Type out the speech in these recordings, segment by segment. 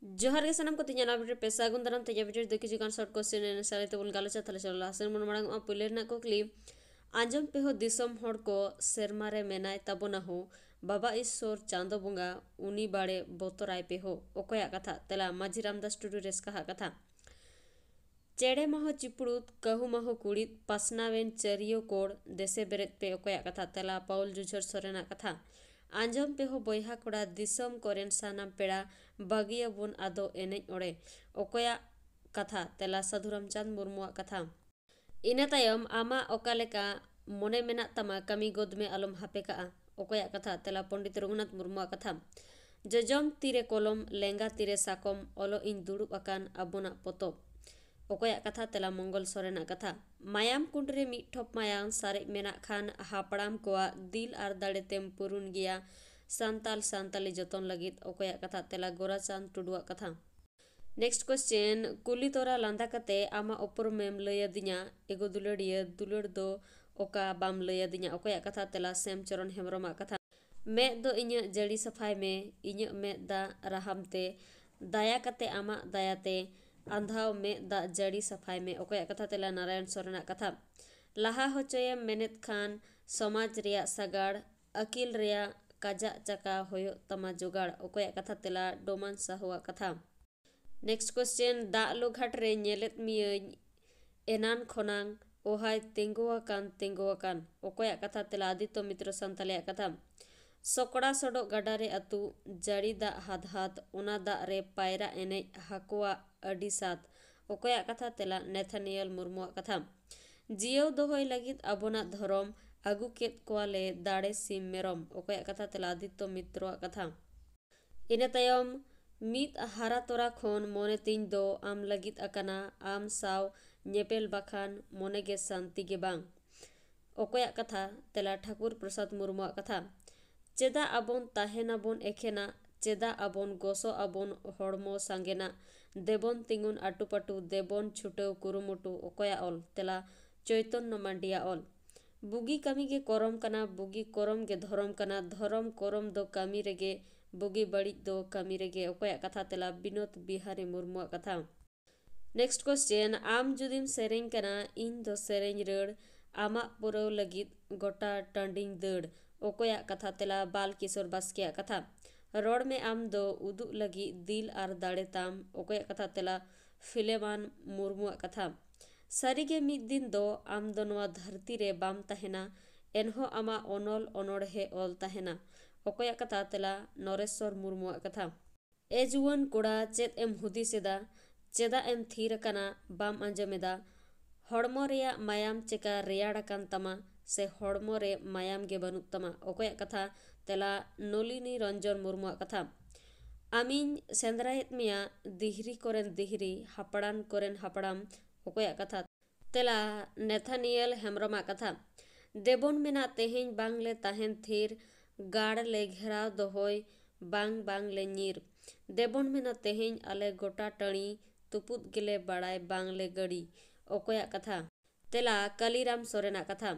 जोहार के सनम को तिnya na वीडियो पे सागुन दाराम तेजा वीडियो दो किसी शॉर्ट क्वेश्चन एन सारे तो गालोचा थले चला हसन मन मांग पुलेर ना को क्लिप आंजम पे हो दिसम होड़ को सेरमारे मेनाय ताबोना हो बाबा ईश्वर चांदो बुंगा उनी बाड़े बोतराय पे हो ओकोया कथा तेला माझी रामदास टुडू रेस कहा कथा चेड़े महो चिपड़ूत कहू महो कुड़ीत पासनावेन चरियो कोड़ देसे बेरेत पे ओकोया कथा तेला पाउल जुझर सोरेना कथा आंजम पे हो बोयहा कोड़ा दिसम कोरेन सानाम पेड़ा बागिया बुन आदो एनेज ओड़े ओकोया कथा तेला साधुराम चांद मुर्मुआ कथा इना तायम आमा ओकालेका मोने मेना तमा कमी गोद में आलम हापे का ओकोया कथा तेला पंडित रघुनाथ मुर्मुआ कथा जजम तीरे कोलम लेंगा तीरे साकम ओलो इन दुड़ुब अकान अबुना पोतोब ओकोया कथा तेला मंगल सोरेना कथा मायाम कुंडरे मी ठोप मायाम सारे मेना खान हापड़ाम कोआ दिल आर दाड़े तेम पुरुन गिया सांताल सांताली जतन लगित ओकोया कथा तेला गोराचांद टुडुआ कथा नेक्स्ट क्वेश्चन कुली तोरा लांदा कते आमा ऊपर मेम लय दिया एगो दुलड़िया दुलड़ दो ओका बाम लय दिया ओकोया कथा तेला सेम चरण हेमरमा कथा मे दो इन्य जड़ी सफाई में इन्य मे दा राहमते दाया कते आमा दायाते अंधाव में दा जड़ी सफाई में ओकोया कथा तेला नारायण सोरेना कथा लाहा होचोयम मेनेत खान समाज रिया सगाड़ अकिल रिया काजा चका होयो तमा जुगाड़ ओकोया कथा तेला डोमान साहुआ कथा नेक्स्ट क्वेश्चन दा लो घाट रे नेलेत मियन एनान खोनांग ओहाय तेंगुआकान ओकोया कथा तेला आदित्य मित्र संतालिया कथा सोकड़ा सोडो गडारे अतु जड़ी दा हाथ हाथ उना दा रे पायरा एने हाकुआ अडी साथ ओकोया कथा तेला नेथानियल मुर्मुआ कथा जियो दोहोय लगित अबोना धरम आगु केत कोआले दाड़े सिम मेरम ओकोया कथा तेला आदित्य मित्रोआ कथा इने तायम मीत हारा तोरा खोन मोने तीन दो आम लगित अकना आम साव नेपेल बखान मोने गे शांति गे बांग ओकोया कथा तेला ठाकुर प्रसाद मुर्मुआ कथा चेदा आबोन ताहेनाबोन एखेना चेदा आबोन गोसो आबोन हड़मो सांगेना देबोन तिंगुन आटुपाटु देबोन छुटव कुरुमुटु ओकोया ऑल तेला चैतन्य मांडिया ऑल बुगी कमी गे करम कना बुगी करम गे धरम कना धरम करम दो कमी रेगे बुगी बड़ी दो कमी रेगे ओकोया कथा तेला विनोद बिहारी मुर्मुआ कथा नेक्स्ट क्वेश्चन आम जुदिम सेरेंग कना इन दो सेरेंग रड़ आमा पुरव लगित गोटा टांडिंग दड़ ओकोया कथा तेला बाल किशोर बास्किया कथा रोड में आम दो उदु लगी दिल आर दाड़े ताम ओकोया कथा तेला फिलेमान मुर्मुआ कथा सारिगे मिद दिन दो आम दो नवा धरती रे बाम तहेना एनहो आमा ओनल ओनोड़ हे ओल तहेना ओकोया कथा तेला नरेश्वर मुर्मुआ कथा ए जुवन कोड़ा चेत एम हुदिसेदा चेदा एम थीर कना बाम आंजमेदा हड़मो रेया मायाम चेका रेयाड़ाकान तमा से हड़मो रे मायाम गे बनुत तमा ओकोया कथा तेला नलिनी रंजन मुर्मुआ कथा आमिन सेंद्रायत मिया दिहरी कोरेन दिहरी हापड़ान कोरेन हापड़ाम ओकोया कथा तेला नेथानियल हेमरमा कथा देबोन मेना तेहें बांगले ताहेन थीर गाड़ ले घेराव दोहोय बांग ले नीर देबोन मेना तेहें आले गोटा टणी तुपुत गिले बड़ाय बांगले गड़ी ओकोया कथा तेला कालीराम सोरेना कथा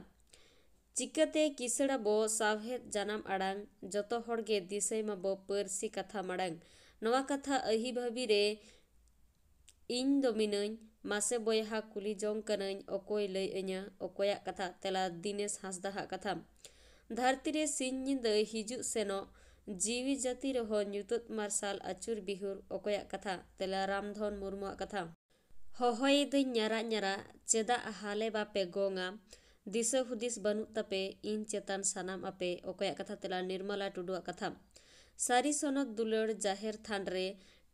चिकाते किसड़ा बो सावहेद जानाम आड़ांग जतो होड़गे दिसै माबो परसी कथा माड़ांग नवा कथा अही भाबी रे इन दो मिनैं मासे बोयहा कुली जोंग कनैं ओकोय लय अña ओकोया कथा तेला दिनेश हांसदा कथा धरती रे सिंह निंदा हिजु सेनो जीवी जाति रहो न्युतुत मार्साल अचुर बिहुर ओकोया कथा तेला रामधन मुर्मुआ कथा होहोय दै न्यारा न्यारा चेदा हाले बापे गोंगा दिशा हुदिस बनु तपे इन चेतन सानाम आपे ओकोया कथा तेला निर्मला टुडुआ कथा सारी सोनत दुलड़ जाहेर थान रे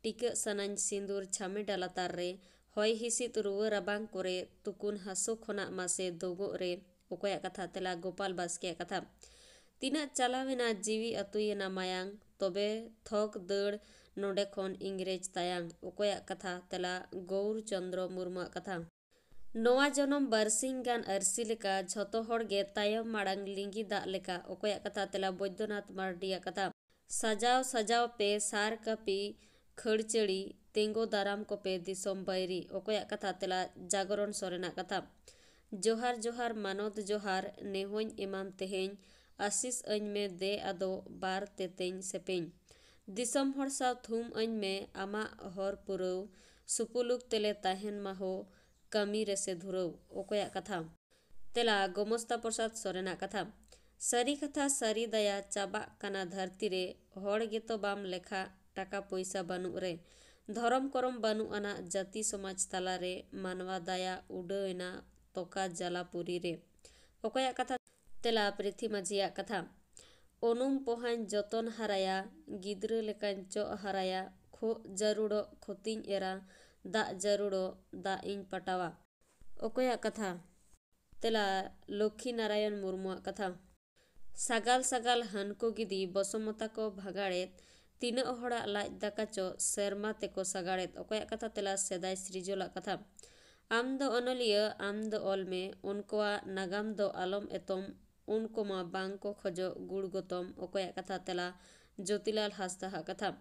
टिका सनान सिंदूर छामे डालातार रे होय हिसित रुआ राबांग कोरे तुकुन हासो खोना मासे दोगो रे ओकोया कथा तेला गोपाल बास्किया कथा तीना चलावेना जीवी अतुयेना मायांग तबे थक दड़ नोडे खन इंग्रेज तायांग ओकोया कथा तेला गौर चंद्र मुर्मुआ कथा नोआ जनम बारसिंग गान अरसी लेका झतो होड़गे तायम माड़ांग लिंगी दा लेका ओकोया कथा तेला बैद्यनाथ मार्डिया कथा सजाव सजाव पे सार कपी खड़चड़ी तेंगो दाराम को पे दिसोम बैरी ओकोया कथा तेला जागरण सोरेना कथा जोहार जोहार मानोद जोहार नेहोñ एमाम तेहेñ आशीष अñ में दे अदो बार तेतेñ सेपेñ दिसम हर साव थुम अñ मे आमा हर पुरौ सुपुलुक तेले ताहेन माहो कमी रेसे धुरौ। अकया कथा तेला गोमस्ता प्रसाद सोरेना कथा सारी कथा सारी दया चाबा काना धरती रे हर गेतो बाम लेखा टाका पैसा बानु रे धरम करम बानु आना जाति समाज ताला रे मानवा दया उडैना तोका जलापुरी रे। अकया कथा तेला पृथ्वी माझिया कथा ओनुम पोहान जतन हाराया गिद्र लेकान चो हाराया खो जरुड़ो खोतिन एरा दा जरुड़ो दा इन पटावा। अकया कथा तेला लक्ष्मी नारायण मुर्मुआ कथा सागाल सागाल हानको गिदी बसमता को भगाड़ेत तीना हड़ा लाज दाका चो सेरमा तेको सागाड़ेत। अकया कथा तेला सेदाय सृजोला कथा आम दो अनलिया आम दो ऑल में उनकोआ नागाम दो आलम एतम उनको मा बांग को खजो गुड़ गोतम। अकया कथा तेला ज्योतिलाल हासदा कथा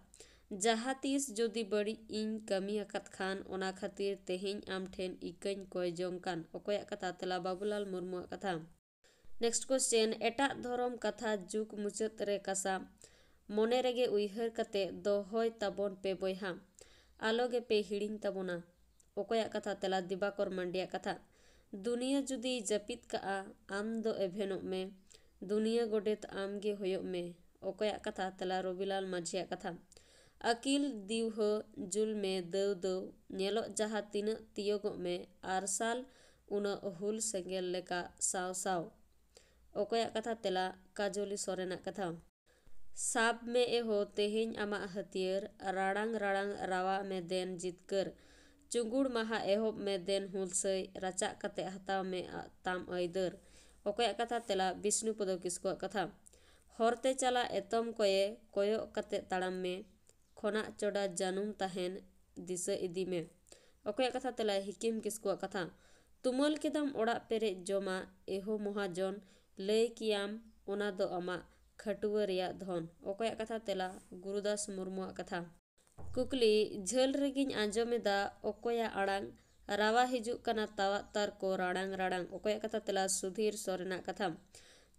जहा तीस जोदी बड़ी इन कमी अकत खान ओना खातिर तेहिन आम ठेन इकन कोय जोंकान। अकया कथा तेला बाबूलाल मुर्मू कथा। नेक्स्ट क्वेश्चन एटा धरम कथा जुग मुचाद रे कासा मने रेगे उइहर कते दोहय ताबन पे बयहा आलोगे पे हिड़िंग ताबोना। अकया कथा तेला दिबाकर मांडिया कथा दुनिया जुदी जपित का आम दो एभेनों में दुनिया गोडेत आमगे होयो में। अकया कथा तेला रविलाल माझिया कथा अकील दीव जुल में दव दव नेलो जहा तीन तियोगो में आरसाल उन हुल सेंगेल लेका साव साव। अकया कथा तेला काजोली सोरेना कथा साब में एहो तेहेन आमा हथियर राड़ांग राड़ांग रावा में देन जितकर चुंगुड़ महा एहोब में देन हुलसई राचा कते हताव में ताम ऐदर। अकया कथा तेला विष्णुपद किस्कुआ कथा हरते चला एतम कोये कोयो कते ताड़ाम में खोना चोड़ा जानुम ताहेन दिशा इदी में। अकया कथा तेला हिकिम किस्कुआ कथा तुमल केदम ओड़ा पेरे जोमा एहो महाजन लय कियाम ओना दो आमा खटुआ रिया धन। अकया कथा तेला गुरुदास मुर्मुआ कथा कुकली झल रेगिन आंजमेदा अकया आड़ांग रावा हिजु कना तावा तार को राड़ांग राड़ांग। अकया कथा तेला सुधीर सोरेना कथा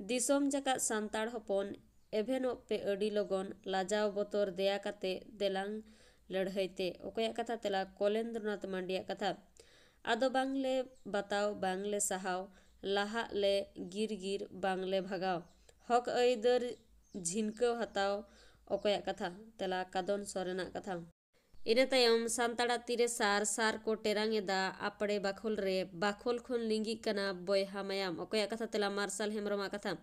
दिसोम जका सांताड़ हपन एभेनो पे अडी लगन लाजाव बतर दया कते देलांग लड़हैते। अकया कथा तेला कलेंद्रनाथ मांडिया कथा आदो बांगले बताओ बांगले सहाव लाहा ले गिर गिर बांगले भगाव हक ऐदर झिनकव हताव। अकया कथा तेला कादन सोरेना कथा इने तायम सांताड़ा तीरे सार सार को टेरांगेदा आपड़े बाखोल रे बाखोल खोन लिंगी कना बयहा मायाम। अकया कथा तेला मार्शल हेमरमा कथा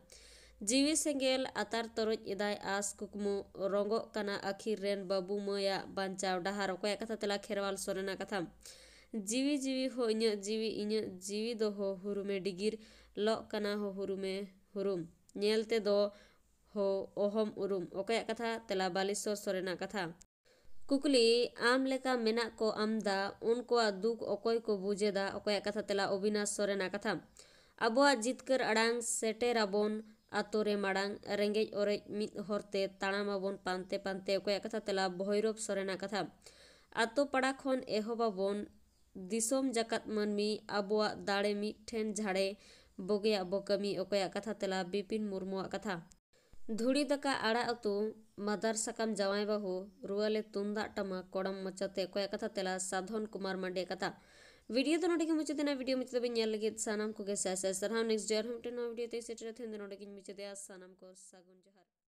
जीवी सेंगेल आतार तरोज एदाय आस कुकमु रंगो कना आखिर रेन बाबू मया बांचाव डहार। अकया कथा तेला खेरवाल सोरेना कथा जीवी जीवी हो इन्य जीवी दो हो हुरुमे डिगिर लो कना हो हुरुमे हुरुम नेलते दो हो ओहम उरुम। अकया कथा तेला बालेश्वर सोरेना कथा कुकली आम लेका मेना को आमदा उनको दुख अकोय को बुझेदा। अकया कथा तेला अविनाश सोरेना कथा अबोआ जितकर अड़ांग सेटेर आबोन आतोरे माड़ांग रेंगेज ओरेज मिद हरते ताड़ाम आबोन पानते पानते। अकया कथा तेला भैरव सोरेना कथा आतो पड़ा खन एहोबाबोन दिसोम जाकात मनमी आबोआ दाड़े मिठेन झाड़े बोगेया बोकमी। अकया कथा तेला बिपिन मुर्मुआ कथा धुड़ी दका आड़ा अतु मादार साकाम जावाई बाहू रुआले तुंदा टमाक कोड़म मचाते। अकया कथा तेला साधन कुमार मांडिया कथा वीडियो तो नोटे के मुचते वीडियो मुचते बिन नेल लगे सानाम को के साय साय सरहाम नेक्स्ट डेयर हम टेनो वीडियो ते सेटरा थेन नोटे के मुचते सानाम को सागुन जहार।